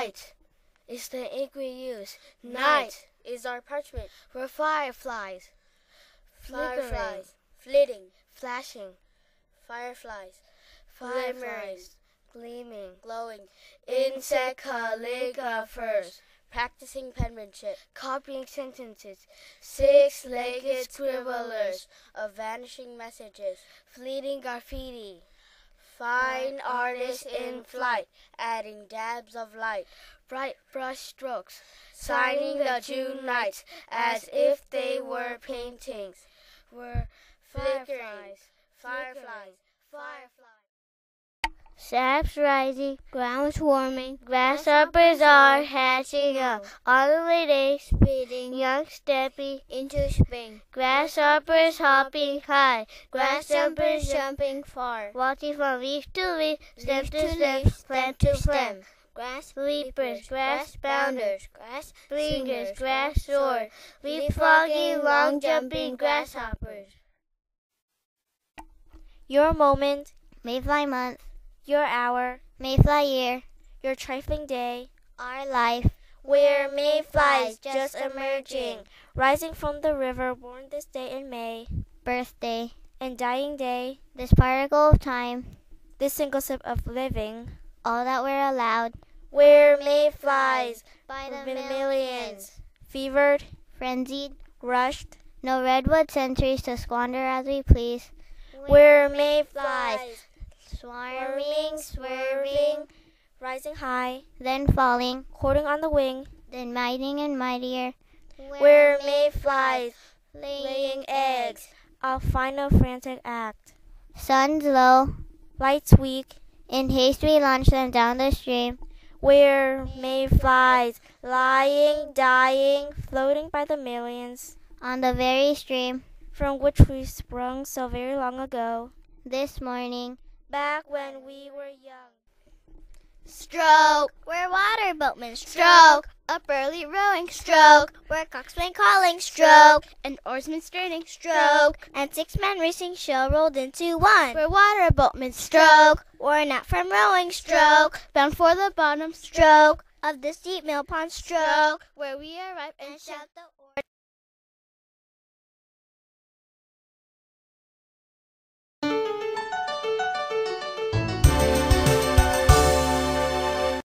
Light is the ink we use. Night is our parchment. We're fireflies. Fireflies, flitting, Flashing. fireflies, Fireflies. Gleaming. glowing, Insect calligraphers. practicing penmanship, Copying sentences. six-legged scribblers of vanishing messages, Fleeting graffiti. fine artists in flight, adding dabs of light, Bright brush strokes. signing the June nights as if they were paintings, We're flickering, fireflies, fireflies. Saps rising, ground's warming, grasshoppers are hatching up. Autumn days speeding, young stepping into spring. Grasshoppers hopping high, grasshoppers jumping far. Walking from leaf to leaf, stem to stem, plant to stem. Grass leapers, grass bounders, grass slingers, grass soar. Leapfrogging, long jumping grasshoppers. Your moment, Mayfly month, your hour, Mayfly year, your trifling day, our life. we're mayflies just emerging, rising from the river, born this day in May, Birthday, and dying day, this particle of time, this single sip of living. all that we're allowed. We're mayflies, By the millions, fevered, frenzied, rushed. no redwood centuries to squander as we please. We're mayflies, Swarming, swerving, rising high, then falling, holding on the wing. then mighty and mightier. We're mayflies, laying eggs. I'll find a frantic act. Sun's low, Lights weak, in haste we launch them down the stream. we're mayflies, lying, dying, floating by the millions, On the very stream, from which we sprung so very long ago, this morning. back when we were young. Stroke, we're water boatmen. Stroke, up early rowing. Stroke, we're coxswain calling. Stroke, and oarsmen straining. Stroke, and 6 men racing shell rolled into one. We're water boatmen. Stroke, we're not from rowing. Stroke, bound for the bottom. Stroke of this deep mill pond. Stroke, where we arrive and shout the